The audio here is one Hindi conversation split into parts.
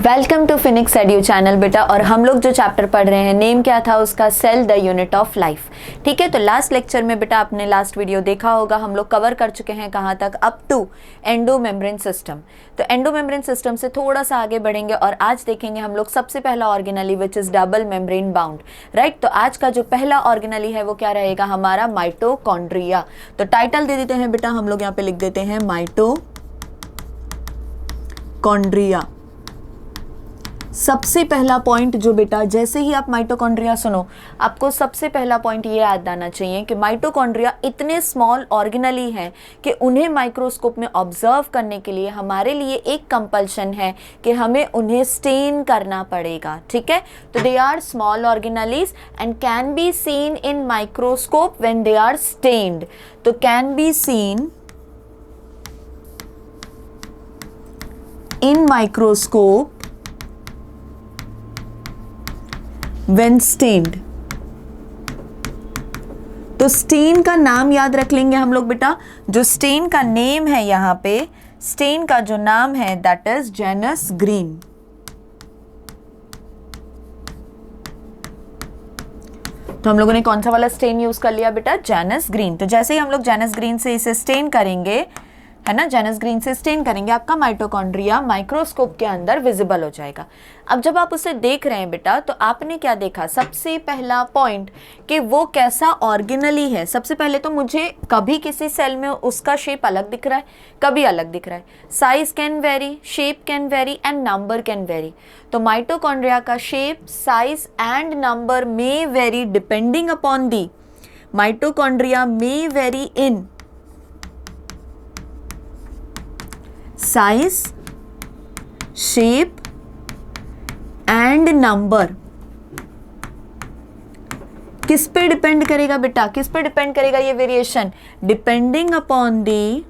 Welcome to Phoenix edu channel बेटा। और हम लोग जो चैप्टर पढ़ रहे हैं, नेम क्या था उसका? Cell the unit of life. ठीक है, तो लास्ट लेक्चर में बेटा आपने लास्ट वीडियो देखा होगा, हम लोग कवर कर चुके हैं कहाँ तक? Up to endomembrane system. तो एंडोमेम्ब्रेन सिस्टम से थोड़ा सा आगे बढ़ेंगे और आज देखेंगे हम लोग सबसे पहला organelle which is double membrane bound. Right, तो आज का जो पहला ऑर्गेनली है वो क्या रहेगा? हमारा माइटोकॉन्ड्रिया। तो टाइटल दे देते हैं बेटा, हम लोग यहाँ पे लिख देते हैं माइटोकॉन्ड्रिया। सबसे पहला पॉइंट जो बेटा, जैसे ही आप माइटोकॉन्ड्रिया सुनो, आपको सबसे पहला पॉइंट ये याद आना चाहिए कि माइटोकॉन्ड्रिया इतने स्मॉल ऑर्गेनली हैं कि उन्हें माइक्रोस्कोप में ऑब्जर्व करने के लिए हमारे लिए एक कंपल्शन है कि हमें उन्हें स्टेन करना पड़ेगा। ठीक है, तो they are small organelles and can be seen in microscope when they are stained. तो can be seen in microscope when stained। तो स्टेन का नाम याद रख लेंगे हम लोग बेटा। जो स्टेन का नेम है यहाँ पे, स्टेन का जो नाम है दैट इज जेनस ग्रीन। तो हम लोगों ने कौन सा वाला स्टेन यूज कर लिया बेटा? Janus Green. तो जैसे ही हम लोग जेनस ग्रीन से इसे स्टेन करेंगे, है ना, जेनस ग्रीन से स्टेन करेंगे, आपका माइटोकॉन्ड्रिया माइक्रोस्कोप के अंदर विजिबल हो जाएगा। अब जब आप उसे देख रहे हैं बेटा, तो आपने क्या देखा? सबसे पहला पॉइंट कि वो कैसा ऑर्गेनली है। सबसे पहले तो मुझे कभी किसी सेल में उसका शेप अलग दिख रहा है, कभी अलग दिख रहा है। Size can very, shape can very and number can very. तो माइटोकॉन्ड्रिया का shape, size and number may vary depending upon the mitochondria may very in size, shape and number. किस पे डिपेंड करेगा बेटा? किस पे डिपेंड करेगा ये variation? Depending upon the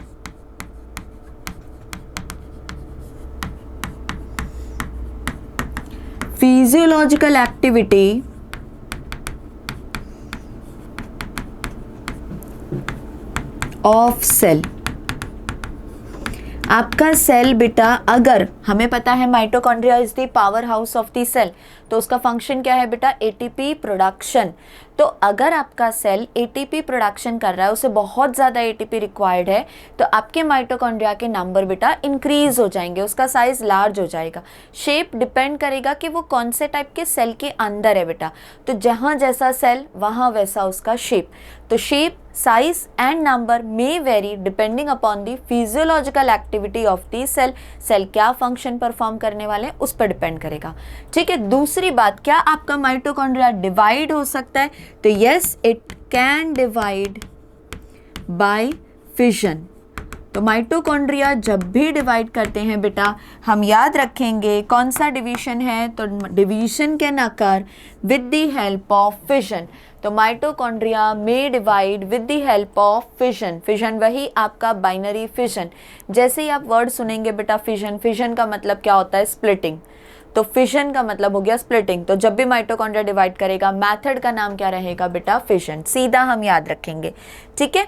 physiological activity of cell. आपका सेल बेटा, अगर हमें पता है mitochondria is the power house of the cell, तो उसका फंक्शन क्या है बेटा? ATP production. तो अगर आपका सेल एटीपी प्रोडक्शन कर रहा है, उसे बहुत ज़्यादा एटीपी रिक्वायर्ड है, तो आपके माइटोकॉन्ड्रिया के नंबर बेटा इंक्रीज हो जाएंगे, उसका साइज लार्ज हो जाएगा। शेप डिपेंड करेगा कि वो कौन से टाइप के सेल के अंदर है बेटा। तो जहाँ जैसा सेल वहाँ वैसा उसका शेप। तो shape, size and number may vary depending upon the physiological activity of the cell. Cell क्या फंक्शन परफॉर्म करने वाले हैं उस पर डिपेंड करेगा। ठीक है, दूसरी बात, क्या आपका माइटोकॉन्ड्रिया डिवाइड हो सकता है? तो yes, it can divide by fission. तो माइटोकॉन्ड्रिया जब भी डिवाइड करते हैं बेटा, हम याद रखेंगे कौन सा डिवीजन है? तो division can occur with the help of fission. तो माइटोकॉन्ड्रिया में divide with the help of fission. Fission वही आपका बाइनरी फिजन। जैसे ही आप वर्ड सुनेंगे बेटा फिजन, फिजन का मतलब क्या होता है? स्प्लिटिंग। तो फिजन का मतलब हो गया स्प्लिटिंग। तो जब भी माइटोकॉन्ड्रिया डिवाइड करेगा, मेथड का नाम क्या रहेगा बेटा? फिजन। सीधा हम याद रखेंगे। ठीक है,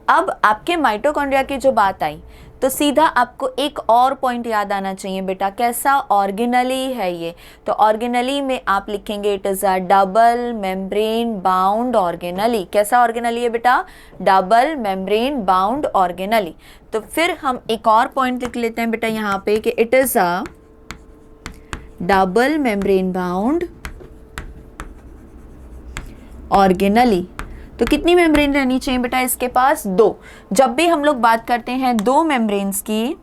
अब आपके माइटोकॉन्ड्रिया की जो बात आई, तो सीधा आपको एक और पॉइंट याद आना चाहिए बेटा। कैसा ऑर्गेनली है ये? तो ऑर्गेनली में आप लिखेंगे it is a double membrane bound organelle. कैसा ऑर्गेनली है बेटा? Double membrane bound organelle. तो फिर हम एक और पॉइंट लिख लेते हैं बेटा यहाँ पे कि it is a double membrane bound organelle. तो कितनी मेम्ब्रेन रहनी चाहिए बेटा इसके पास? 2। जब भी हम लोग बात करते हैं 2 मेम्ब्रेन्स की,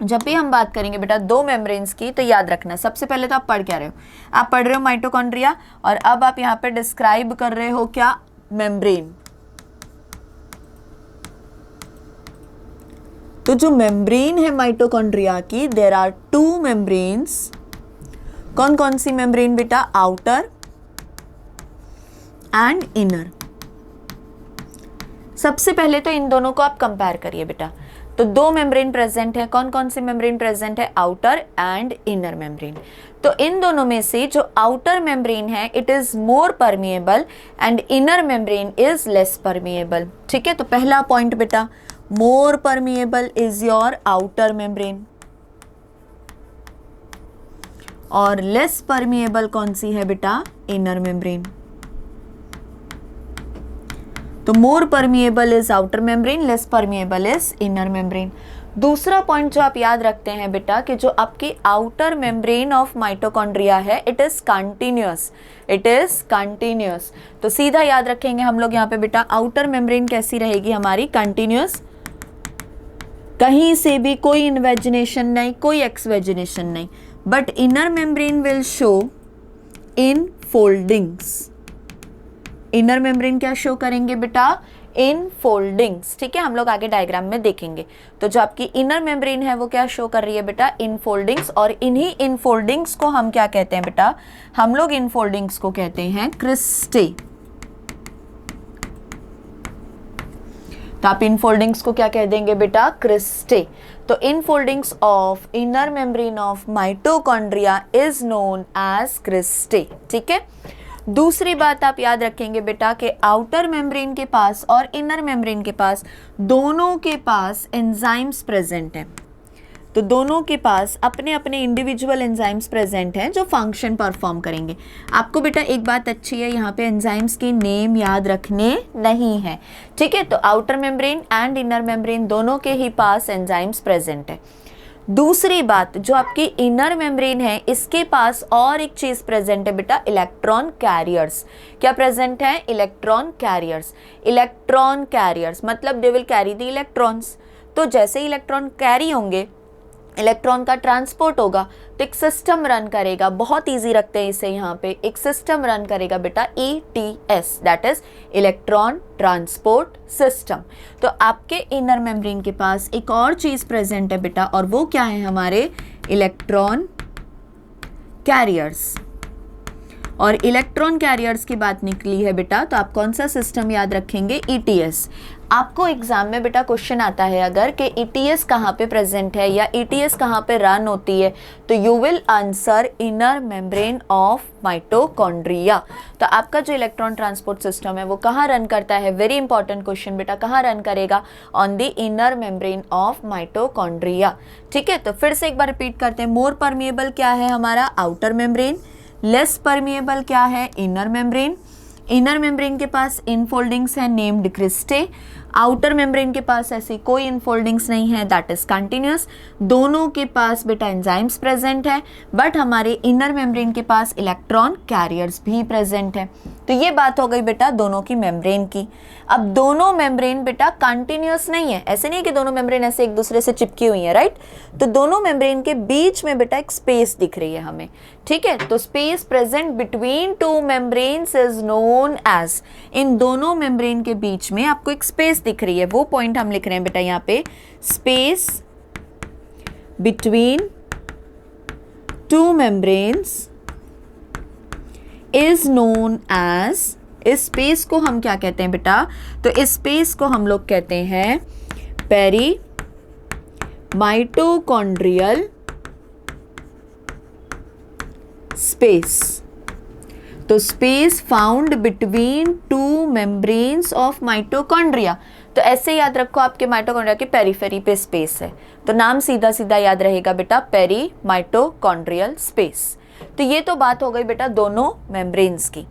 जब भी हम बात करेंगे बेटा 2 मेम्ब्रेन्स की, तो याद रखना सबसे पहले तो आप पढ़ क्या रहे हो? आप पढ़ रहे हो माइटोकॉन्ड्रिया, और अब आप यहाँ पे डिस्क्राइब कर रहे हो क्या? मेम्ब्रेन। तो जो मेम्ब्रेन है माइटोकॉन्ड्रिया की, देयर आर 2 मेम्ब्रेन्स। कौन कौन सी मेम्ब्रेन बेटा? Outer and inner. सबसे पहले तो इन दोनों को आप कंपेयर करिए बेटा। तो 2 मेम्ब्रेन प्रेजेंट है। कौन कौन सी मेम्ब्रेन प्रेजेंट है? Outer and inner membrane. तो इन दोनों में से जो आउटर मेम्ब्रेन है it is more permeable and inner membrane is less permeable. ठीक है, तो पहला पॉइंट बेटा, more permeable is your outer membrane. और लेस परमिएबल कौन सी है बेटा, इनर मेम्ब्रेन। तो more permeable is outer membrane, less permeable is inner membrane. दूसरा पॉइंट जो आप याद रखते हैं बेटा कि जो आपकी आउटर मेम्ब्रेन ऑफ माइटोकॉन्ड्रिया है it is continuous, it is continuous. तो सीधा याद रखेंगे हम लोग यहाँ पे बेटा आउटर मेम्ब्रेन कैसी रहेगी हमारी, कंटिन्यूअस, कहीं से भी कोई इन्वेजिनेशन नहीं, कोई एक्सवेजिनेशन नहीं। But inner membrane will show in foldings, inner membrane क्या शो करेंगे बेटा, इन फोल्डिंग्स। ठीक है, हम लोग आगे डायग्राम में देखेंगे। तो जो आपकी इनर मेम्ब्रेन है वो क्या शो कर रही है बेटा, इन फोल्डिंग्स। और इन्हीं इन फोल्डिंग्स को हम क्या कहते हैं बेटा, हम लोग इन फोल्डिंग्स को कहते हैं क्रिस्टे। तो आप इन फोल्डिंग्स को क्या कह देंगे बेटा, क्रिस्टे। तो infoldings of inner membrane of mitochondria is known as cristae. ठीक है, दूसरी बात आप याद रखेंगे बेटा कि आउटर मेम्ब्रेन के पास और इनर मेम्ब्रेन के पास दोनों के पास एंजाइम्स प्रेजेंट हैं। तो दोनों के पास अपने अपने इंडिविजुअल एंजाइम्स प्रेजेंट हैं जो फंक्शन परफॉर्म करेंगे। आपको बेटा एक बात अच्छी है, यहाँ पे एंजाइम्स के नेम याद रखने नहीं है। ठीक है, तो outer membrane and inner membrane दोनों के ही पास एंजाइम्स प्रेजेंट है। दूसरी बात, जो आपकी इनर मेम्ब्रेन है इसके पास और एक चीज प्रेजेंट है बेटा, इलेक्ट्रॉन कैरियर्स। क्या प्रेजेंट है, इलेक्ट्रॉन कैरियर्स। इलेक्ट्रॉन कैरियर्स मतलब they will carry the electrons. तो जैसे ही इलेक्ट्रॉन कैरी होंगे, इलेक्ट्रॉन का ट्रांसपोर्ट होगा, तो एक सिस्टम रन करेगा। बहुत इजी रखते हैं इसे यहाँ पे, एक सिस्टम रन करेगा बेटा ETS, that is electron transport system. तो आपके इनर मेम्ब्रेन के पास एक और चीज प्रेजेंट है बेटा, और वो क्या है, हमारे इलेक्ट्रॉन कैरियर्स। और इलेक्ट्रॉन कैरियर्स की बात निकली है बेटा, तो आप कौन सा सिस्टम याद रखेंगे, ETS। आपको एग्जाम में बेटा क्वेश्चन आता है अगर कि ETS कहाँ पे प्रेजेंट है या ETS कहाँ पे रन होती है, तो you will answer inner membrane of mitochondria. तो आपका जो इलेक्ट्रॉन ट्रांसपोर्ट सिस्टम है वो कहाँ रन करता है, वेरी इंपॉर्टेंट क्वेश्चन बेटा, कहाँ रन करेगा, on the inner membrane of mitochondria. ठीक है, तो फिर से एक बार रिपीट करते हैं, मोर परमिएबल क्या है हमारा, आउटर मेम्ब्रेन, लेस परमिएबल क्या है, इनर मेम्ब्रेन। इनर मेम्ब्रेन के पास इनफोल्डिंग्स है नेम्ड क्रिस्टे, आउटर मेम्ब्रेन के पास ऐसी कोई इनफोल्डिंग्स नहीं है, दैट इज कंटिन्यूअस। दोनों के पास बेटा एंजाइम्स प्रेजेंट है, बट हमारे इनर मेम्ब्रेन के पास इलेक्ट्रॉन कैरियर्स भी प्रेजेंट है। तो ये बात हो गई बेटा दोनों की मेम्ब्रेन की। अब दोनों मेम्ब्रेन बेटा कंटिन्यूअस नहीं है, ऐसे नहीं कि दोनों मेम्ब्रेन ऐसे एक दूसरे से चिपकी हुई है, राइट। तो दोनों मेम्ब्रेन के बीच में बेटा एक स्पेस दिख रही है हमें। ठीक है, तो space present between two membranes is known as, इन दोनों मेम्ब्रेन के बीच में आपको एक स्पेस दिख रही है, वो पॉइंट हम लिख रहे हैं बेटा यहाँ पे, space between two membranes is known as, इस स्पेस को हम क्या कहते हैं बेटा, तो इस स्पेस को हम लोग कहते हैं पेरी माइटोकॉन्ड्रियल स्पेस। तो space found between two membranes of mitochondria. तो ऐसे याद रखो, आपके माइटोकॉन्ड्रिया के पेरीफेरी पे स्पेस है, तो नाम सीधा सीधा याद रहेगा बेटा, पेरी माइटोकॉन्ड्रियल स्पेस। तो ये तो बात हो गई बेटा दोनों मेम्ब्रेन्स की।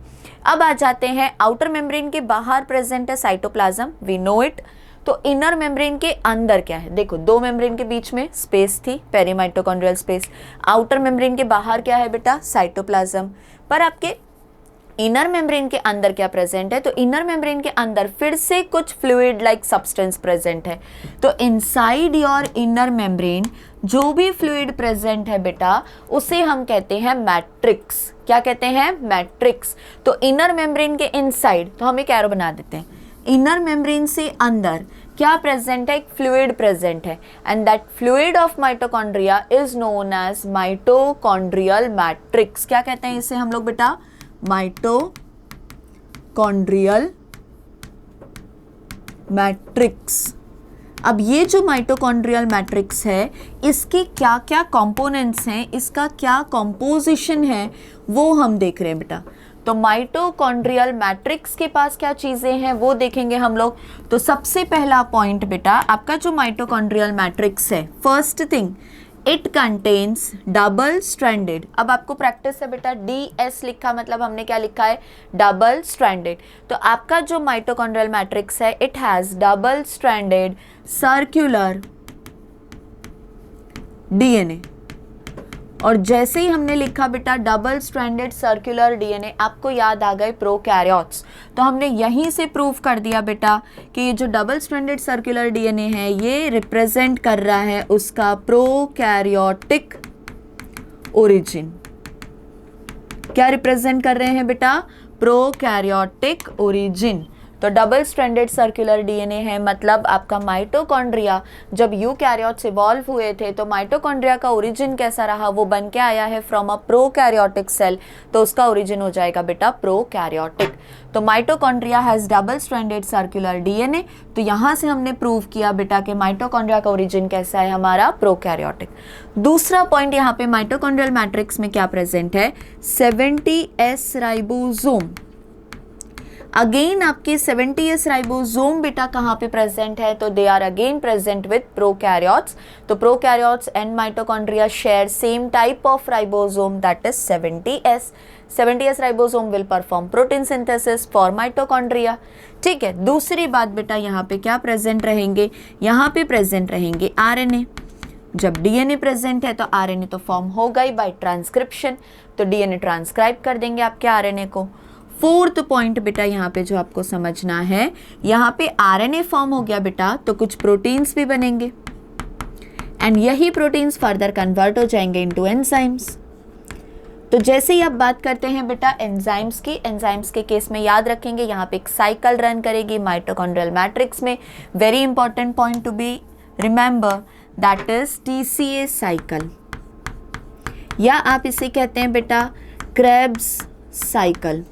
अब आ जाते हैं आउटर मेम्ब्रेन के बाहर प्रेजेंट है साइटोप्लाज्म, वी नो इट। तो इनर मेम्ब्रेन के अंदर क्या है, देखो दो मेम्ब्रेन के बीच में स्पेस थी, perimitochondrial space. Outer membrane के बाहर क्या है बेटा, साइटोप्लाज्म। पर आपके इनर मेम्ब्रेन के अंदर क्या प्रेजेंट है, तो इनर मेम्ब्रेन के अंदर फिर से कुछ फ्लूइड लाइक सब्सटेंस प्रेजेंट है। तो इनसाइड योर इनर मेम्ब्रेन जो भी फ्लूइड प्रेजेंट है बेटा उसे हम कहते हैं मैट्रिक्स। क्या कहते हैं, मैट्रिक्स। तो इनर मेम्ब्रेन के इनसाइड, तो हम एक एरो बना देते हैं, इनर मेम्ब्रेन से अंदर क्या प्रेजेंट है, एक फ्लूइड प्रेजेंट है, and that fluid of mitochondria is known as mitochondrial matrix. क्या कहते हैं इसे हम लोग बेटा, माइटोकॉन्ड्रियल मैट्रिक्स। अब ये जो माइटोकॉन्ड्रियल मैट्रिक्स है इसके क्या क्या कंपोनेंट्स हैं, इसका क्या कंपोजिशन है, वो हम देख रहे हैं बेटा। तो माइटोकॉन्ड्रियल मैट्रिक्स के पास क्या चीजें हैं वो देखेंगे हम लोग। तो सबसे पहला पॉइंट बेटा, आपका जो माइटोकॉन्ड्रियल मैट्रिक्स है, first thing it contains double stranded. अब आपको प्रैक्टिस है बेटा, DS लिखा मतलब हमने क्या लिखा है, डबल स्ट्रैंडेड। तो आपका जो माइटोकॉन्ड्रियल मैट्रिक्स है, it has double stranded circular DNA। और जैसे ही हमने लिखा बेटा डबल स्ट्रैंडेड सर्कुलर DNA, आपको याद आ गए प्रोकैरियोट्स। तो हमने यहीं से प्रूव कर दिया बेटा कि ये जो डबल स्ट्रैंडेड सर्कुलर DNA है, ये रिप्रेजेंट कर रहा है उसका प्रोकैरियोटिक ओरिजिन। क्या रिप्रेजेंट कर रहे हैं बेटा, प्रोकैरियोटिक ओरिजिन। तो डबल स्ट्रैंडेड सर्कुलर DNA है, मतलब आपका माइटोकॉन्ड्रिया जब यूकैरियोट्स इवॉल्व हुए थे तो माइटोकॉन्ड्रिया का ओरिजिन कैसा रहा, वो बन के आया है फ्रॉम अ प्रोकैरियोटिक सेल, तो उसका ओरिजिन हो जाएगा बेटा प्रोकैरियोटिक। तो mitochondria has double stranded circular DNA। तो यहाँ से हमने प्रूव किया बेटा कि माइटोकॉन्ड्रिया का ओरिजिन कैसा है, हमारा प्रोकैरियोटिक। दूसरा पॉइंट यहाँ पे माइटोकॉन्ड्रियल मैट्रिक्स में क्या प्रेजेंट है, 70S राइबोसोम। अगेन आपके 70S राइबोसोम बेटा कहाँ पे प्रेजेंट है, तो they are again present with prokaryotes. तो prokaryotes and mitochondria share same type of ribosome, that is 70S। 70S ribosome will perform protein synthesis for mitochondria. ठीक है, दूसरी बात बेटा यहाँ पे क्या प्रेजेंट रहेंगे, यहाँ पे प्रेजेंट रहेंगे RNA। जब DNA प्रेजेंट है तो RNA तो फॉर्म होगा ही बाय ट्रांसक्रिप्शन, तो DNA ट्रांसक्राइब कर देंगे आपके RNA को। फोर्थ पॉइंट बेटा यहाँ पे जो आपको समझना है, यहाँ पे RNA फॉर्म हो गया बेटा तो कुछ प्रोटीन्स भी बनेंगे, एंड यही प्रोटीन्स फर्दर कन्वर्ट हो जाएंगे इनटू एंजाइम्स। तो जैसे ही आप बात करते हैं बेटा एंजाइम्स की, एंजाइम्स के केस में याद रखेंगे यहाँ पे एक साइकिल रन करेगी माइटोकॉन्ड्रियल मैट्रिक्स में। Very important point to be remember, that is TCA cycle, या आप इसे कहते हैं बेटा क्रेब्स साइकिल।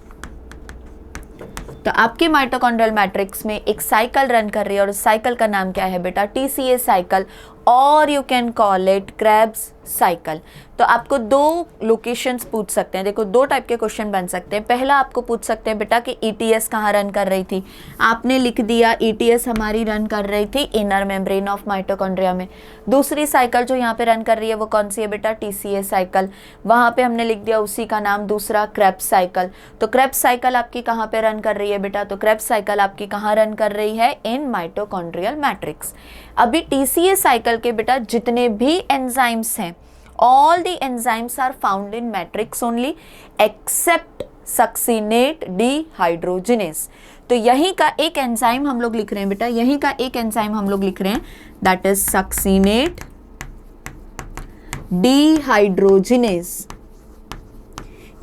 तो आपके माइटोकॉन्ड्रियल मैट्रिक्स में एक साइकिल रन कर रही है और उस साइकिल का नाम क्या है बेटा, TCA साइकिल, और you can call it Krebs cycle. तो आपको दो लोकेशंस पूछ सकते हैं, देखो दो टाइप के क्वेश्चन बन सकते हैं। पहला आपको पूछ सकते हैं बेटा कि ETS कहाँ रन कर रही थी, आपने लिख दिया ETS हमारी रन कर रही थी इनर मेम्ब्रेन ऑफ माइटोकॉन्ड्रिया में। दूसरी साइकिल जो यहाँ पे रन कर रही है वो कौन सी है बेटा, TCA साइकिल, वहाँ पे हमने लिख दिया उसी का नाम दूसरा क्रेब्स साइकिल। तो क्रेब्स साइकिल आपकी कहाँ पे रन कर रही है बेटा, तो क्रेब्स साइकिल आपकी कहाँ रन कर रही है, इन माइटोकॉन्ड्रियल मैट्रिक्स। अभी TCA साइकिल के बेटा जितने भी एंजाइम्स हैं, all the enzymes are found in matrix only except succinate dehydrogenase। तो यहीं का एक एंजाइम हम लोग लिख रहे हैं बेटा, यहीं का एक एंजाइम हम लोग लिख रहे हैं, दैट इज succinate dehydrogenase।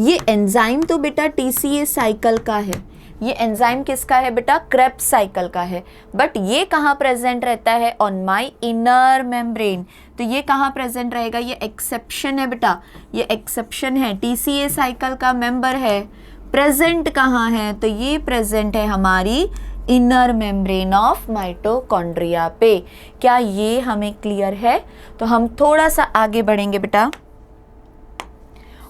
ये एंजाइम तो बेटा TCA साइकिल का है, ये एंजाइम किसका है बेटा, क्रेब्स साइकिल का है, बट ये कहाँ प्रेजेंट रहता है, ऑन माई इनर मेम्ब्रेन। तो ये कहाँ प्रेजेंट रहेगा, ये एक्सेप्शन है बेटा, ये एक्सेप्शन है, TCA साइकिल का मेंबर है, प्रेजेंट कहाँ है, तो ये प्रेजेंट है हमारी इनर मेम्ब्रेन ऑफ माइटोकॉन्ड्रिया पे। क्या ये हमें क्लियर है? तो हम थोड़ा सा आगे बढ़ेंगे बेटा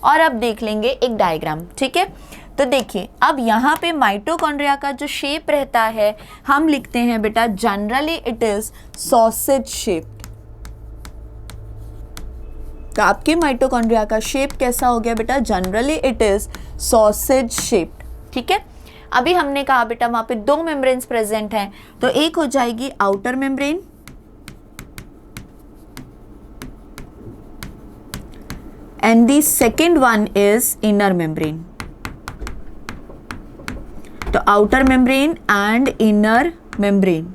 और अब देख लेंगे एक डायग्राम, ठीक है। तो देखिए अब यहाँ पे माइटोकॉन्ड्रिया का जो शेप रहता है हम लिखते हैं बेटा, generally it is sausage shape. तो आपके माइटोकॉन्ड्रिया का शेप कैसा हो गया बेटा, generally it is sausage shape, ठीक है। अभी हमने कहा बेटा वहां पे दो मेम्ब्रेन्स प्रेजेंट हैं, तो एक हो जाएगी outer membrane and the second one is inner membrane. तो outer membrane and inner membrane,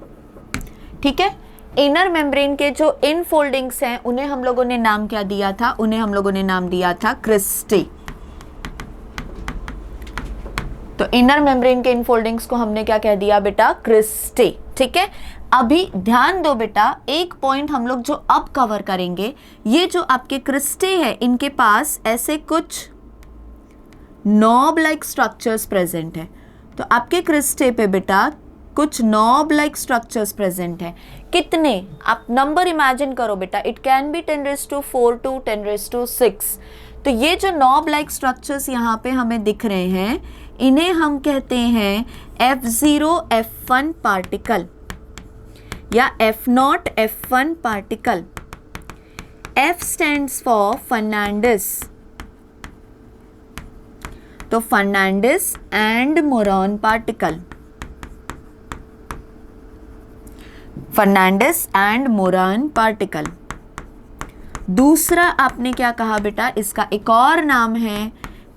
ठीक है। इनर मेम्ब्रेन के जो इनफोल्डिंग्स हैं उन्हें हम लोगों ने नाम क्या दिया था, उन्हें हम लोगों ने नाम दिया था क्रिस्टे। तो इनर मेम्ब्रेन के इनफोल्डिंग्स को हमने क्या कह दिया बेटा, क्रिस्टे, ठीक है। अभी ध्यान दो बेटा, एक पॉइंट हम लोग जो अब कवर करेंगे, ये जो आपके क्रिस्टे है इनके पास ऐसे कुछ नॉब लाइक स्ट्रक्चर्स प्रेजेंट है। तो आपके क्रिस्टे पे बेटा कुछ नॉब लाइक स्ट्रक्चर्स प्रेजेंट हैं। कितने, आप नंबर इमेजिन करो बेटा, इट कैन बी 10⁴ to 10⁶। तो ये जो नॉब लाइक स्ट्रक्चर्स यहाँ पे हमें दिख रहे हैं, इन्हें हम कहते हैं F0 F1 पार्टिकल या F0 F1 particle. F stands for Fernandez. तो Fernandez and Moran particle. Fernandez and Moran particle. दूसरा आपने क्या कहा बेटा, इसका एक और नाम है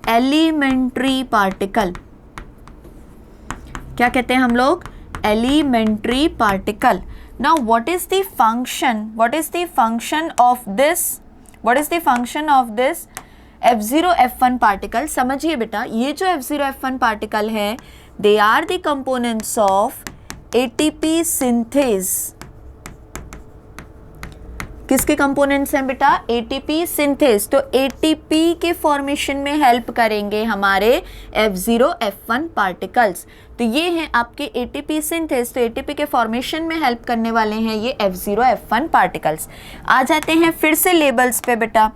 एलिमेंट्री पार्टिकल. क्या कहते हैं हम लोग? Elementary particle. Now what is the function, what is the function of this, what is the function of this F0 F1 particle? समझिए बेटा, ये जो F0 F1 पार्टिकल है, they are the components of ATP synthase. किसके कंपोनेंट्स हैं बेटा? ATP synthase. तो ATP के फॉर्मेशन में हेल्प करेंगे हमारे F0 F1 पार्टिकल्स. तो ये हैं आपके ATP सिंथेज. तो ATP के फॉर्मेशन में हेल्प करने वाले हैं ये F0 F1 पार्टिकल्स. आ जाते हैं फिर से लेबल्स पे बेटा.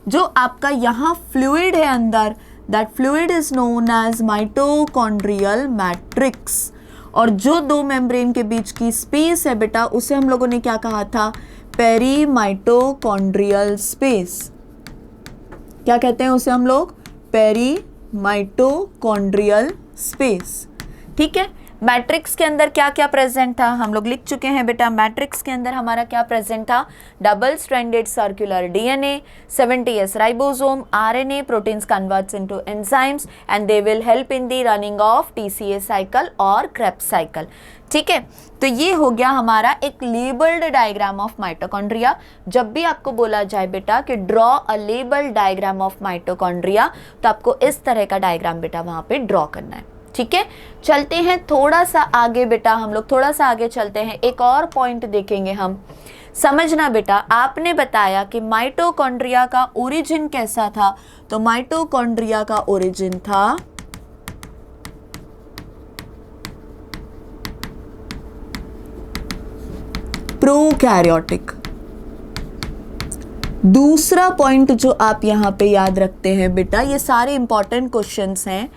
जो आपका यहाँ फ्लूइड है अंदर, that fluid is known as mitochondrial matrix. और जो दो मेम्ब्रेन के बीच की स्पेस है बेटा, उसे हम लोगों ने क्या कहा था? पेरीमाइटोकॉन्ड्रियल स्पेस. क्या कहते हैं उसे हम लोग? पेरीमाइटोकॉन्ड्रियल स्पेस. ठीक है. मैट्रिक्स के अंदर क्या क्या प्रेजेंट था हम लोग लिख चुके हैं बेटा. मैट्रिक्स के अंदर हमारा क्या प्रेजेंट था? Double stranded circular DNA, 70S ribosome, RNA, proteins converts into enzymes and they will help in the running of TCA cycle और क्रेब्स साइकिल. ठीक है. तो ये हो गया हमारा एक लेबल्ड डायग्राम ऑफ माइटोकॉन्ड्रिया. जब भी आपको बोला जाए बेटा कि draw a labelled diagram of mitochondria, तो आपको इस तरह का डायग्राम बेटा वहां पे ड्रॉ करना है. ठीक है. चलते हैं थोड़ा सा आगे बेटा, हम लोग थोड़ा सा आगे चलते हैं. एक और पॉइंट देखेंगे हम. समझना बेटा, आपने बताया कि माइटोकॉन्ड्रिया का ओरिजिन कैसा था. तो माइटोकॉन्ड्रिया का ओरिजिन था प्रोकैरियोटिक. दूसरा पॉइंट जो आप यहां पे याद रखते हैं बेटा, ये सारे इंपॉर्टेंट क्वेश्चंस हैं.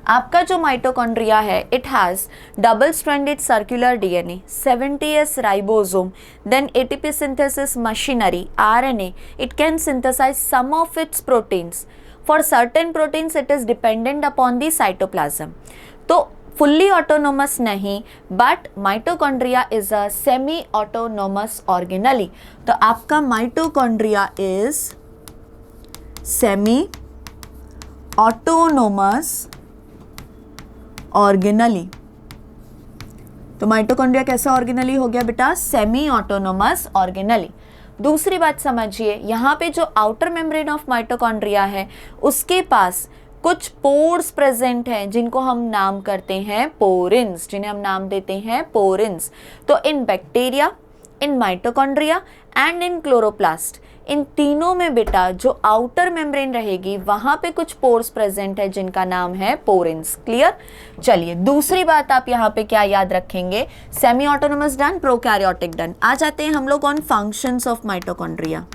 आपका जो माइटोकॉन्ड्रिया है, it has double stranded circular DNA, 70S ribosome, then ATP synthesis machinery, RNA. It can synthesize some of its proteins. For certain proteins, it is dependent upon the cytoplasm. तो फुल्ली ऑटोनोमस नहीं, but mitochondria is a semi autonomous organelle. तो आपका mitochondria is semi autonomous organelle. तो माइटोकॉन्ड्रिया कैसा ऑर्गेनली हो गया बेटा? Semi autonomous organelle. दूसरी बात समझिए, यहाँ पे जो आउटर मेम्ब्रेन ऑफ माइटोकॉन्ड्रिया है, उसके पास कुछ पोर्स प्रेजेंट हैं जिनको हम नाम करते हैं पोरिन्स, जिन्हें हम नाम देते हैं पोरिन्स. तो in bacteria, in mitochondria and in chloroplast, इन तीनों में बेटा जो आउटर मेम्ब्रेन रहेगी वहां पे कुछ पोर्स प्रेजेंट है जिनका नाम है पोरिन्स. क्लियर? चलिए, दूसरी बात आप यहाँ पे क्या याद रखेंगे? Semi autonomous done, prokaryotic done. आ जाते हैं हम लोग ऑन फंक्शंस ऑफ माइटोकॉन्ड्रिया.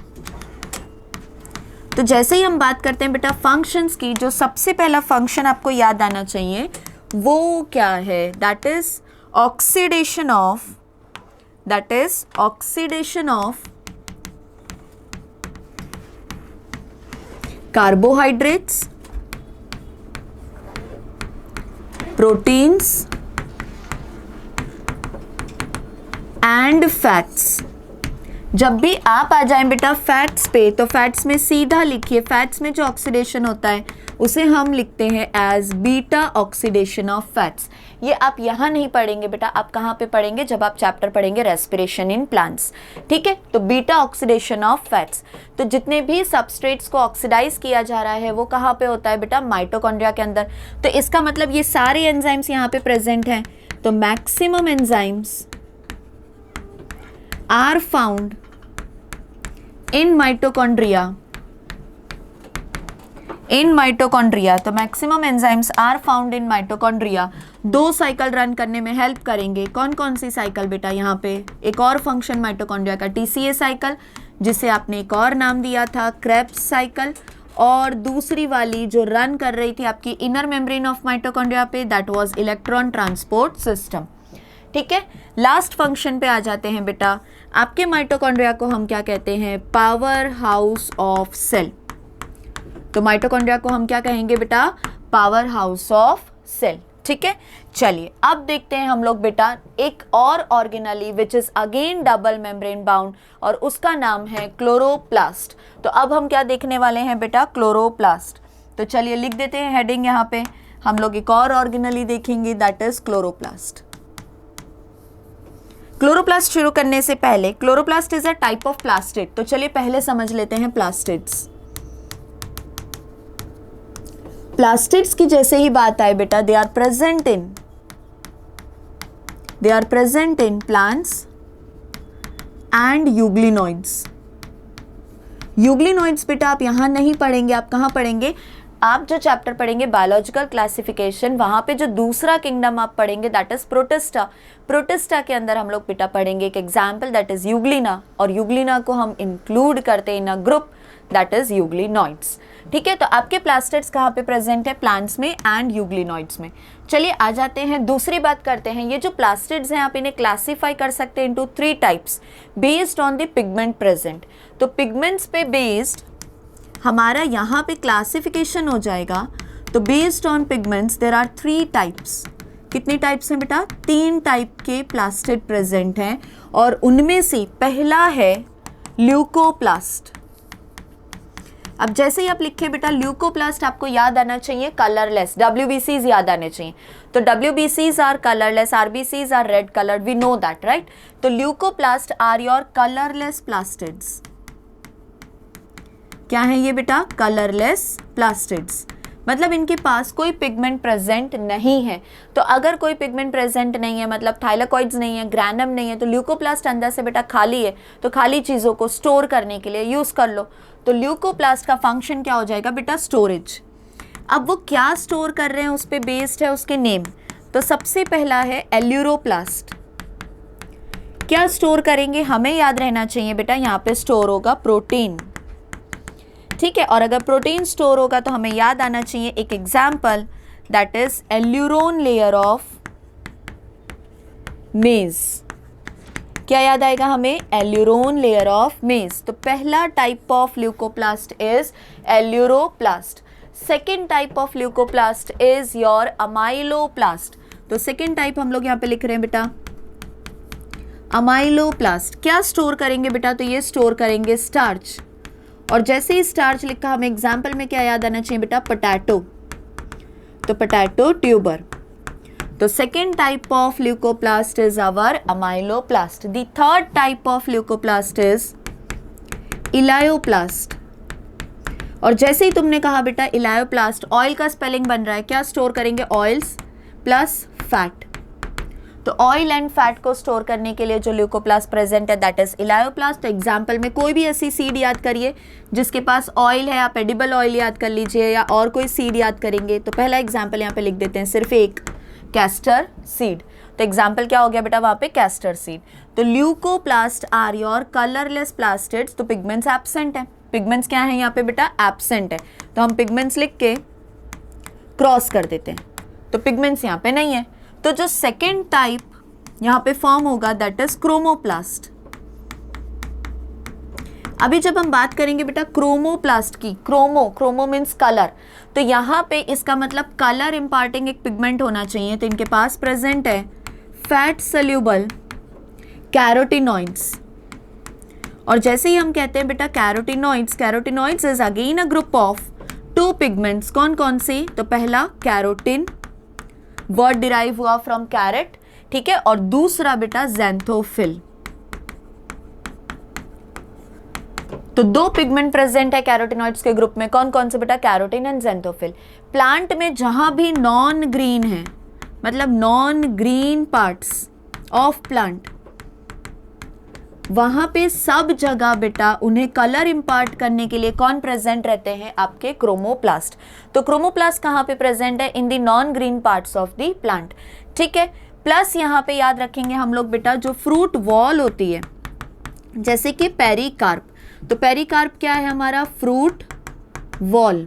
तो जैसे ही हम बात करते हैं बेटा फंक्शंस की, जो सबसे पहला फंक्शन आपको याद आना चाहिए वो क्या है? That is oxidation of, that is oxidation of carbohydrates, proteins and fats. जब भी आप आ जाएं बेटा फैट्स पे, तो फैट्स में सीधा लिखिए, फैट्स में जो ऑक्सीडेशन होता है उसे हम लिखते हैं as beta oxidation of fats. ये आप यहाँ नहीं पढ़ेंगे बेटा, आप कहाँ पे पढ़ेंगे? जब आप चैप्टर पढ़ेंगे रेस्पिरेशन इन प्लांट्स. ठीक है. तो बीटा ऑक्सीडेशन ऑफ फैट्स. तो जितने भी सबस्ट्रेट्स को ऑक्सीडाइज किया जा रहा है वो कहाँ पे होता है बेटा? माइटोकॉन्ड्रिया के अंदर. तो इसका मतलब ये सारे एंजाइम्स यहाँ पे प्रेजेंट हैं. तो maximum enzymes are found in mitochondria, in mitochondria. तो maximum enzymes are found in mitochondria. दो साइकिल रन करने में हेल्प करेंगे. कौन कौन सी साइकिल बेटा? यहाँ पे एक और फंक्शन माइटोकॉन्ड्रिया का, टीसीए साइकिल, जिसे आपने एक और नाम दिया था क्रेब्स साइकिल. और दूसरी वाली जो रन कर रही थी आपकी इनर मेम्ब्रेन ऑफ माइटोकॉन्ड्रिया पे, that was electron transport system. ठीक है, लास्ट फंक्शन पे आ जाते हैं बेटा। आपके माइटोकॉन्ड्रिया को हम क्या कहते हैं? Power house of cell. तो माइटोकॉन्ड्रिया को हम क्या कहेंगे बेटा? Power house of cell. ठीक है, चलिए अब देखते हैं हम लोग बेटा एक और organelle which is again double membrane bound, और उसका नाम है क्लोरोप्लास्ट। तो अब हम क्या देखने वाले हैं बेटा? क्लोरोप्लास्ट। तो चलिए लिख देते हैं हेडिंग यहाँ पे। हम लोग एक और ऑर्गेनली देखेंगे, दैट इज क्लोरोप्लास्ट। क्लोरोप्लास्ट शुरू करने से पहले, chloroplast is a type of plastid. तो चलिए पहले समझ लेते हैं प्लास्टिड्स। प्लास्टिड्स की जैसे ही बात आए बेटा, they are present in plants and euglenoids. Euglenoids बेटा आप यहां नहीं पढ़ेंगे, आप कहां पढ़ेंगे? आप जो चैप्टर पढ़ेंगे बायोलॉजिकल क्लासिफिकेशन, वहां पे जो दूसरा किंगडम आप पढ़ेंगे दैट इज प्रोटिस्टा। प्रोटिस्टा के अंदर हम लोग बेटा पढ़ेंगे एक एग्जाम्पल दैट इज यूग्लिना, और यूग्लिना को हम इंक्लूड करते हैं in a group that is euglenoids. ठीक है, तो आपके प्लास्टिड्स कहाँ पे प्रेजेंट है? प्लांट्स में एंड यूग्लिनोइड्स में। चलिए आ जाते हैं, दूसरी बात करते हैं। ये जो प्लास्टिड्स हैं आप इन्हें क्लासीफाई कर सकते हैं into 3 types based on the pigment present. तो पिगमेंट्स पे बेस्ड हमारा यहाँ पे क्लासिफिकेशन हो जाएगा। तो based on pigments there are 3 types. कितनी टाइप्स हैं बेटा? 3 टाइप के प्लास्टिड प्रेजेंट हैं, और उनमें से पहला है ल्यूकोप्लास्ट। अब जैसे ही आप लिखे बेटा ल्यूकोप्लास्ट, आपको याद आना चाहिए कलरलेस, WBCs याद आने चाहिए। तो WBCs are colourless, RBCs are red coloured, we know that right. तो leucoplast are your colourless plastids. क्या है ये बेटा? कलरलेस प्लास्टिड्स, मतलब इनके पास कोई पिगमेंट प्रेजेंट नहीं है। तो अगर कोई पिगमेंट प्रेजेंट नहीं है, मतलब थाइलाकॉइड्स नहीं है, ग्रैनम नहीं है, तो ल्यूकोप्लास्ट अंदर से बेटा खाली है। तो खाली चीज़ों को स्टोर करने के लिए यूज़ कर लो। तो ल्यूकोप्लास्ट का फंक्शन क्या हो जाएगा बेटा? स्टोरेज। अब वो क्या स्टोर कर रहे हैं उस पर बेस्ड है उसके नेम। तो सबसे पहला है एल्यूरोप्लास्ट। क्या स्टोर करेंगे? हमें याद रहना चाहिए बेटा यहाँ पे स्टोर होगा प्रोटीन। ठीक है, और अगर प्रोटीन स्टोर होगा तो हमें याद आना चाहिए एक example that is aleurone layer of मेज। क्या याद आएगा हमें? एल्यूरोन लेयर ऑफ मेज। तो पहला type of leucoplast is aleuroplast. Second type of leucoplast is your amyloplast. तो सेकेंड टाइप हम लोग यहाँ पे लिख रहे हैं बेटा अमाइलोप्लास्ट। क्या स्टोर करेंगे बेटा? तो ये स्टोर करेंगे स्टार्च, और जैसे ही स्टार्च लिखा हमें एग्जाम्पल में क्या याद आना चाहिए बेटा? पोटैटो। तो पोटैटो ट्यूबर। तो second type of leucoplast is our amyloplast. The third type of leucoplast is elaioplast. और जैसे ही तुमने कहा बेटा इलायोप्लास्ट, ऑयल का स्पेलिंग बन रहा है, क्या स्टोर करेंगे? Oils plus fat. तो ऑयल एंड फैट को स्टोर करने के लिए जो ल्यूकोप्लास्ट प्रेजेंट है दैट इज इलायोप्लास्ट। एग्जाम्पल में कोई भी ऐसी सीड याद करिए जिसके पास ऑयल है, आप एडिबल ऑयल याद कर लीजिए, या और कोई सीड याद करेंगे। तो पहला एग्जाम्पल यहाँ पे लिख देते हैं, सिर्फ एक, कैस्टर सीड। तो एग्जाम्पल क्या हो गया बेटा वहाँ पे? Castor seed. तो leucoplast are your colourless plastids. तो पिगमेंट्स एब्सेंट है। पिगमेंट्स क्या है यहाँ पे बेटा? एब्सेंट है। तो हम पिगमेंट्स लिख के क्रॉस कर देते हैं, तो पिगमेंट्स यहाँ पे नहीं है। तो जो सेकेंड टाइप यहाँ पे फॉर्म होगा दैट इज क्रोमोप्लास्ट। अभी जब हम बात करेंगे बेटा क्रोमोप्लास्ट की, क्रोमो मीन्स कलर, तो यहाँ पे इसका मतलब कलर इम्पार्टिंग एक पिगमेंट होना चाहिए। तो इनके पास प्रेजेंट है फैट सोल्यूबल कैरोटिनॉइड्स। और जैसे ही हम कहते हैं बेटा carotenoids is again a group of 2 pigments. कौन कौन से? तो पहला कैरोटिन, वर्ड डिराइव हुआ फ्रॉम कैरेट, ठीक है, और दूसरा बेटा ज़ैंथोफिल। तो 2 पिगमेंट प्रेजेंट है कैरोटिनॉइड्स के ग्रुप में। कौन कौन से बेटा? Carotene and xanthophyll. प्लांट में जहां भी नॉन ग्रीन है, मतलब non green parts of plant, वहां पे सब जगह बेटा उन्हें कलर इंपार्ट करने के लिए कौन प्रेजेंट रहते हैं? आपके क्रोमोप्लास्ट। तो क्रोमोप्लास्ट कहाँ पे प्रेजेंट है? In the non green parts of the plant. ठीक है, प्लस यहाँ पे याद रखेंगे हम लोग बेटा जो फ्रूट वॉल होती है, जैसे कि पेरिकार्प। तो पेरिकार्प क्या है हमारा? Fruit wall.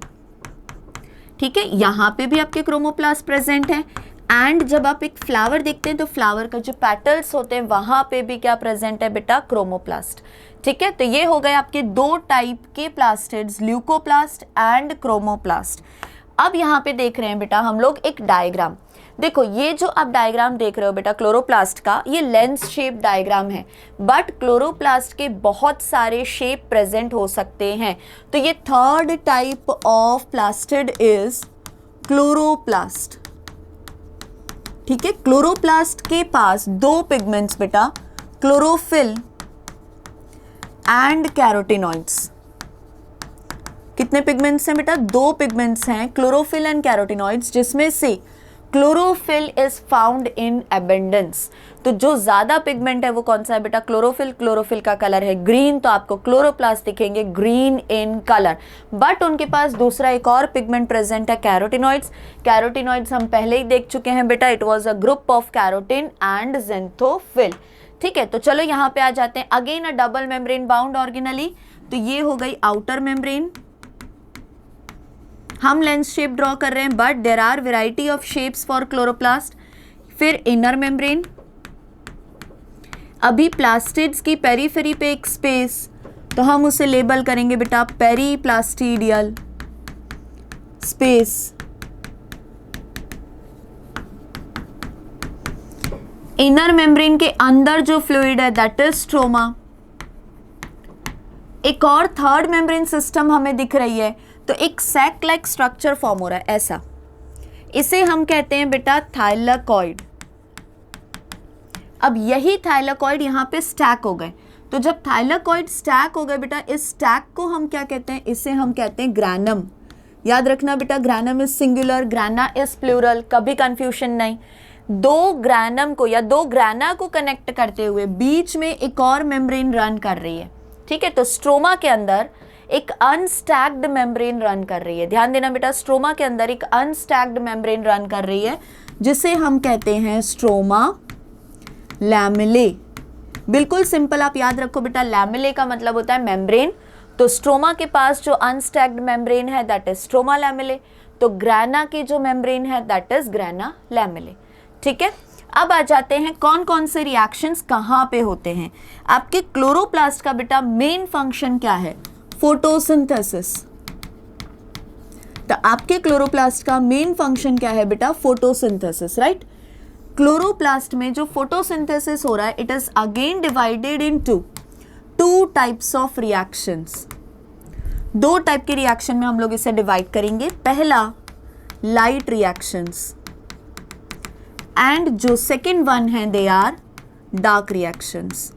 ठीक है, यहाँ पे भी आपके क्रोमोप्लास्ट प्रेजेंट है। एंड जब आप एक फ्लावर देखते हैं तो फ्लावर का जो पेटल्स होते हैं वहां पे भी क्या प्रेजेंट है बेटा, क्रोमोप्लास्ट। ठीक है, तो ये हो गए आपके दो टाइप के प्लास्टिड्स, ल्यूकोप्लास्ट एंड क्रोमोप्लास्ट। अब यहाँ पे देख रहे हैं बेटा हम लोग एक डायग्राम। देखो ये जो आप डायग्राम देख रहे हो बेटा क्लोरोप्लास्ट का, ये लेंस शेप डायग्राम है, बट क्लोरोप्लास्ट के बहुत सारे शेप प्रेजेंट हो सकते हैं। तो ये third type of plastid is chloroplast. ठीक है, क्लोरोप्लास्ट के पास दो पिगमेंट्स बेटा, क्लोरोफिल एंड कैरोटिनॉइड्स। कितने पिगमेंट्स हैं बेटा, दो पिगमेंट्स हैं, क्लोरोफिल एंड कैरोटिनॉइड्स, जिसमें से chlorophyll is found in abundance. तो जो ज्यादा पिगमेंट है वो कौन सा है बेटा, क्लोरोफिल। क्लोरोफिल का कलर है ग्रीन, तो आपको क्लोरोप्लास्ट दिखेंगे ग्रीन इन कलर। बट उनके पास दूसरा एक और पिगमेंट प्रेजेंट है, कैरोटिनॉइड्स। कैरोटिनॉइड्स हम पहले ही देख चुके हैं बेटा, it was a group of carotene and xanthophyll. ठीक है, तो चलो यहाँ पे आ जाते हैं। Again a double membrane bound organelle, तो ये हो गई आउटर मेम्ब्रेन। हम लेंस शेप ड्रॉ कर रहे हैं, but there are variety of shapes for chloroplast. फिर इनर मेम्ब्रेन। अभी प्लास्टिड्स की पेरीफेरी पे एक स्पेस, तो हम उसे लेबल करेंगे बेटा पेरीप्लास्टिडियल स्पेस। इनर मेम्ब्रेन के अंदर जो फ्लूइड है दैट इज स्ट्रोमा। एक और थर्ड मेम्ब्रेन सिस्टम हमें दिख रही है, तो एक सैक लाइक स्ट्रक्चर फॉर्म हो रहा है ऐसा, इसे हम कहते हैं बेटा थाइलाकॉइड। अब यही थाइलाकॉइड यहाँ पे स्टैक हो गए, तो जब थाइलाकॉइड स्टैक हो गए बेटा, इस स्टैक को हम क्या कहते हैं, इसे हम कहते हैं ग्रैनम। याद रखना बेटा, granum is singular, grana is plural, कभी कंफ्यूजन नहीं। दो ग्रैनम को या दो ग्रैना को कनेक्ट करते हुए बीच में एक और मेम्ब्रेन रन कर रही है। ठीक है, तो स्ट्रोमा के अंदर एक अनस्टैक्ड मेम्ब्रेन रन कर रही है। ध्यान देना बेटा, स्ट्रोमा के अंदर एक अनस्टैक्ड मेम्ब्रेन रन कर रही है, जिसे हम कहते हैं स्ट्रोमा लैमेले। बिल्कुल सिंपल, आप याद रखो बेटा, लैमेले का मतलब होता है मेम्ब्रेन। तो स्ट्रोमा के पास जो अनस्टैक्ड मेम्ब्रेन है दैट इज स्ट्रोमा लैमेले, तो ग्रैना की जो मेम्ब्रेन है दैट इज ग्रैना लैमेले। ठीक है, अब आ जाते हैं कौन कौन से रिएक्शंस कहाँ पे होते हैं। आपके क्लोरोप्लास्ट का बेटा मेन फंक्शन क्या है, फोटोसिंथेसिस। तो आपके क्लोरोप्लास्ट का मेन फंक्शन क्या है बेटा, फोटोसिंथेसिस, राइट। क्लोरोप्लास्ट में जो फोटोसिंथेसिस हो रहा है, it is again divided into two types of reactions. दो टाइप के रिएक्शन में हम लोग इसे डिवाइड करेंगे। पहला लाइट रिएक्शंस, एंड जो सेकेंड वन है दे आर डार्क रिएक्शंस।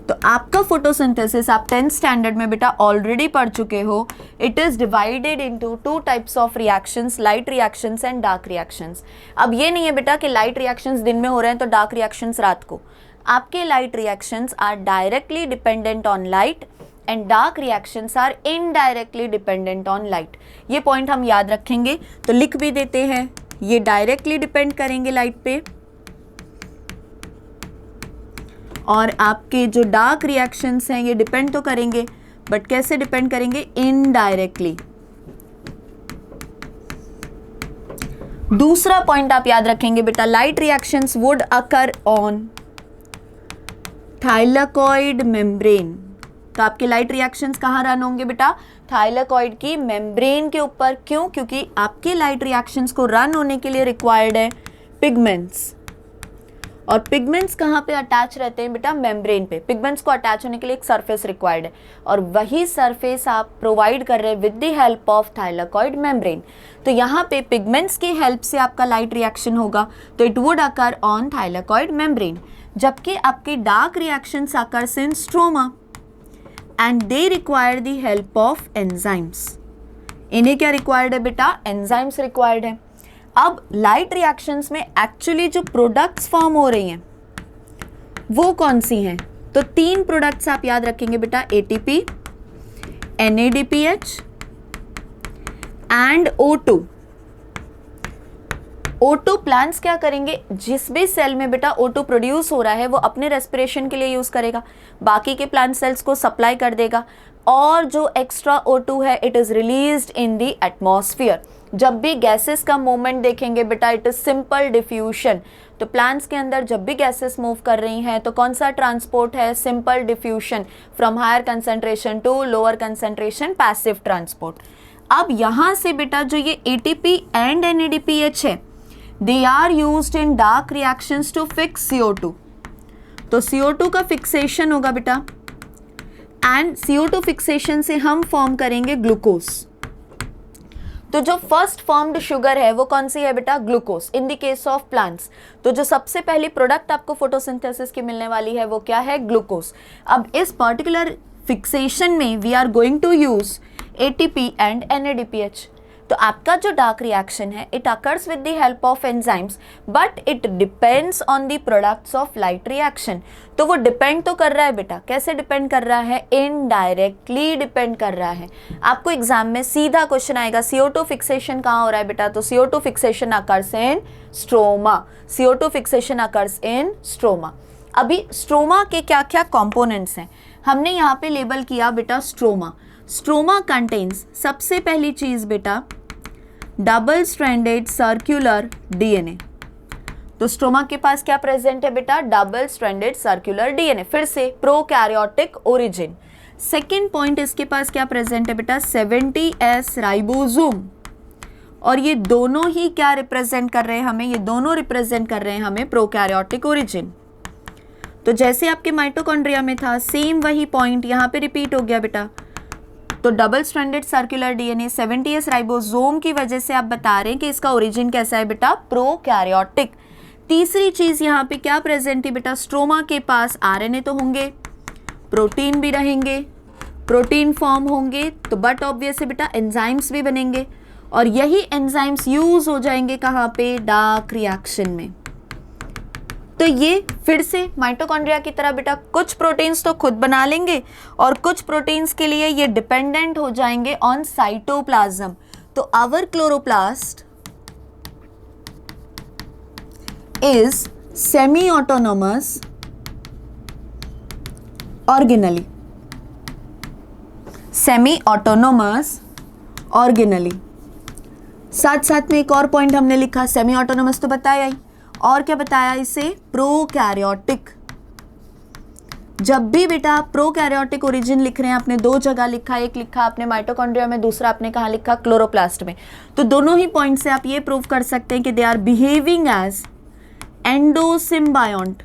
तो आपका फोटोसिंथेसिस आप 10th स्टैंडर्ड में बेटा ऑलरेडी पढ़ चुके हो। It is divided into two types of reactions, light reactions and dark reactions. अब ये नहीं है बेटा कि लाइट रिएक्शंस दिन में हो रहे हैं तो डार्क रिएक्शंस रात को। आपके light reactions are directly dependent on light and dark reactions are indirectly dependent on light. ये पॉइंट हम याद रखेंगे, तो लिख भी देते हैं। ये डायरेक्टली डिपेंड करेंगे लाइट पे, और आपके जो डार्क रिएक्शंस हैं ये डिपेंड तो करेंगे, बट कैसे डिपेंड करेंगे, इनडायरेक्टली। दूसरा पॉइंट आप याद रखेंगे बेटा, light reactions would occur on thylakoid membrane. तो आपके लाइट रिएक्शंस कहाँ रन होंगे बेटा, थाइलाकॉइड की मेम्ब्रेन के ऊपर। क्यों, क्योंकि आपके लाइट रिएक्शंस को रन होने के लिए रिक्वायर्ड है पिगमेंट्स, और पिगमेंट्स कहाँ पे अटैच रहते हैं बेटा, मेम्ब्रेन पे। पिगमेंट्स को अटैच होने के लिए एक सरफेस रिक्वायर्ड है, और वही सरफेस आप प्रोवाइड कर रहे हैं with the help of thylakoid membrane. तो यहाँ पे पिगमेंट्स की हेल्प से आपका लाइट रिएक्शन होगा, तो it would occur on thylakoid membrane. जबकि आपके dark reactions occurs in stroma and they require the help of enzymes. इन्हें क्या रिक्वायर्ड है बेटा, एंजाइम्स रिक्वायर्ड है। अब लाइट रिएक्शंस में एक्चुअली जो प्रोडक्ट्स फॉर्म हो रही हैं वो कौन सी हैं, तो तीन प्रोडक्ट्स आप याद रखेंगे बेटा, ATP, NADPH and O2। O2 plants क्या करेंगे, जिस भी सेल में बेटा O2 प्रोड्यूस हो रहा है वो अपने रेस्पिरेशन के लिए यूज करेगा, बाकी के प्लांट सेल्स को सप्लाई कर देगा, और जो एक्स्ट्रा O2 है it is released in the atmosphere. जब भी गैसेस का मूवमेंट देखेंगे बेटा इट इज सिंपल डिफ्यूशन। तो प्लांट्स के अंदर जब भी गैसेस मूव कर रही हैं तो कौन सा ट्रांसपोर्ट है, simple diffusion from higher concentration to lower concentration, passive transport. अब यहाँ से बेटा जो ये ATP एंड NADPH है they are used in dark reactions to fix CO2। तो CO2 का फिक्सेशन होगा बेटा एंड CO2 फिक्सेशन से हम फॉर्म करेंगे ग्लूकोज। तो जो फर्स्ट फॉर्म्ड शुगर है वो कौन सी है बेटा, glucose in the case of plants. तो जो सबसे पहली प्रोडक्ट आपको फोटोसिंथेसिस की मिलने वाली है वो क्या है, ग्लूकोज। अब इस पर्टिकुलर फिक्सेशन में we are going to use ATP and NADPH। तो आपका जो डार्क रिएक्शन है it occurs with the help of enzymes but it depends on the products of light reaction. तो वो डिपेंड तो कर रहा है बेटा, कैसे डिपेंड कर रहा है, इनडायरेक्टली डिपेंड कर रहा है। आपको एग्जाम में सीधा क्वेश्चन आएगा CO2 फिक्सेशन कहाँ हो रहा है बेटा, तो CO2 fixation occurs in stroma, CO2 fixation occurs in stroma. अभी स्ट्रोमा के क्या क्या कंपोनेंट्स हैं हमने यहाँ पे लेबल किया बेटा, स्ट्रोमा। स्ट्रोमा कंटेन्स सबसे पहली चीज बेटा डबल स्ट्रैंडेड सर्कुलर DNA। तो स्ट्रोमा के पास क्या प्रेजेंट है बेटा, डबल स्ट्रैंडेड सर्कुलर DNA, फिर से प्रोकैरियोटिक ओरिजिन। सेकेंड पॉइंट इसके पास क्या प्रेजेंट है बेटा, 70S राइबोसोम। और ये दोनों ही क्या रिप्रेजेंट कर रहे हैं हमें, ये दोनों रिप्रेजेंट कर रहे हैं हमें प्रोकैरियोटिक ओरिजिन। तो जैसे आपके माइटोकॉन्ड्रिया में था सेम वही पॉइंट यहाँ पे रिपीट हो गया बेटा। तो double stranded circular DNA 70S ribosome की वजह से आप बता रहे हैं कि इसका ओरिजिन कैसा है बेटा, प्रोकैरियोटिक। तीसरी चीज यहाँ पे क्या प्रेजेंट है बेटा, स्ट्रोमा के पास RNA तो होंगे, प्रोटीन भी रहेंगे, प्रोटीन फॉर्म होंगे तो बट ऑब्वियस है बेटा एंजाइम्स भी बनेंगे और यही एंजाइम्स यूज हो जाएंगे कहाँ पे, डार्क रिएक्शन में। तो ये फिर से माइटोकॉन्ड्रिया की तरह बेटा कुछ प्रोटीन्स तो खुद बना लेंगे और कुछ प्रोटीन्स के लिए ये डिपेंडेंट हो जाएंगे ऑन साइटोप्लाज्म। तो our chloroplast is semi autonomous organelle, semi autonomous organelle. साथ साथ में एक और पॉइंट हमने लिखा, सेमी ऑटोनोमस तो बताया ही, और क्या बताया इसे, प्रोकैरियोटिक। जब भी बेटा प्रोकैरियोटिक ओरिजिन लिख रहे हैं, आपने दो जगह लिखा, एक लिखा आपने माइटोकॉन्ड्रिया में, दूसरा आपने कहाँ लिखा, क्लोरोप्लास्ट में। तो दोनों ही पॉइंट से आप ये प्रूव कर सकते हैं कि दे आर बिहेविंग एज एंडोसिम्बायोंट।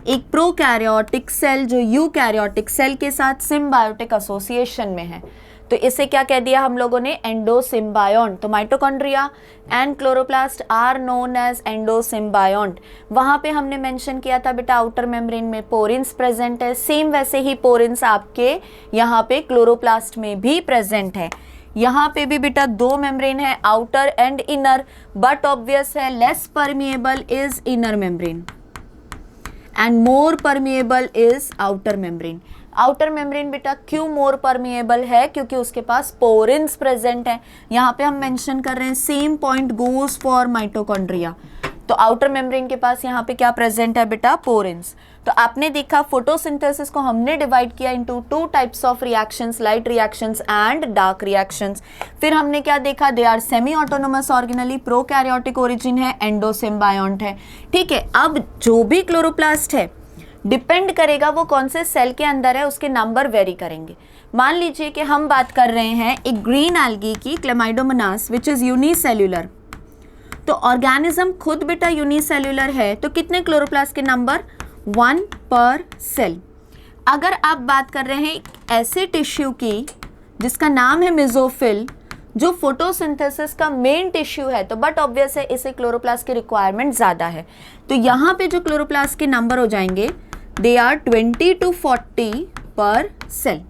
एक प्रोकैरियोटिक सेल जो यूकैरियोटिक सेल के साथ सिम्बायोटिक एसोसिएशन में है, तो इसे क्या कह दिया हम लोगों ने, एंडोसिम्बायोंट। तो mitochondria and chloroplast are known as endosymbiont. वहां पे हमने मेंशन किया था बेटा आउटर मेम्ब्रेन में पोरिन्स प्रेजेंट है, सेम वैसे ही पोरिन्स आपके यहाँ पे क्लोरोप्लास्ट में भी प्रेजेंट है। यहाँ पे भी बेटा दो मेम्ब्रेन है, outer and inner, but obvious है less permeable is inner membrane and more permeable is outer membrane. Outer membrane बेटा क्यों मोर परमिएबल है, क्योंकि उसके पास पोरिन्स प्रेजेंट है। यहाँ पे हम मेंशन कर रहे हैं same point goes for mitochondria. तो आउटर मेम्ब्रेन के पास यहाँ पे क्या प्रेजेंट है बेटा, पोरिन्स। तो आपने देखा फोटोसिंथेसिस को हमने डिवाइड किया into two types of reactions, light reactions and dark reactions. फिर हमने क्या देखा, they are semi autonomous organelle, prokaryotic origin है, एंडोसिम्बायोंट है। ठीक है, अब जो भी क्लोरोप्लास्ट है डिपेंड करेगा वो कौन से सेल के अंदर है, उसके नंबर वेरी करेंगे। मान लीजिए कि हम बात कर रहे हैं एक ग्रीन एल्गी की, क्लेमाइडोमोनास विच इज यूनिसेल्युलर। तो ऑर्गेनिज्म खुद बेटा यूनिसेल्युलर है, तो कितने क्लोरोप्लास्ट के नंबर, 1 पर सेल। अगर आप बात कर रहे हैं ऐसे टिश्यू की जिसका नाम है मेसोफिल, जो फोटोसिंथेसिस का मेन टिश्यू है, तो बट ऑब्वियस है इसे क्लोरोप्लास्ट की रिक्वायरमेंट ज़्यादा है। तो यहाँ पे जो क्लोरोप्लास्ट के नंबर हो जाएंगे दे आर 20 to 40 पर सेल।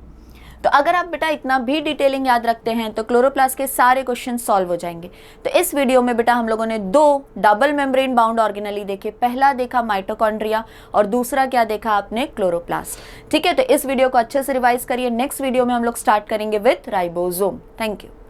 तो अगर आप बेटा इतना भी डिटेलिंग याद रखते हैं तो क्लोरोप्लास्ट के सारे क्वेश्चन सॉल्व हो जाएंगे। तो इस वीडियो में बेटा हम लोगों ने दो डबल मेम्ब्रेन बाउंड ऑर्गेनली देखे, पहला देखा माइटोकॉन्ड्रिया और दूसरा क्या देखा आपने, क्लोरोप्लास्ट। ठीक है, तो इस वीडियो को अच्छे से रिवाइज करिए। नेक्स्ट वीडियो में हम लोग स्टार्ट करेंगे विथ राइबोसोम। Thank you.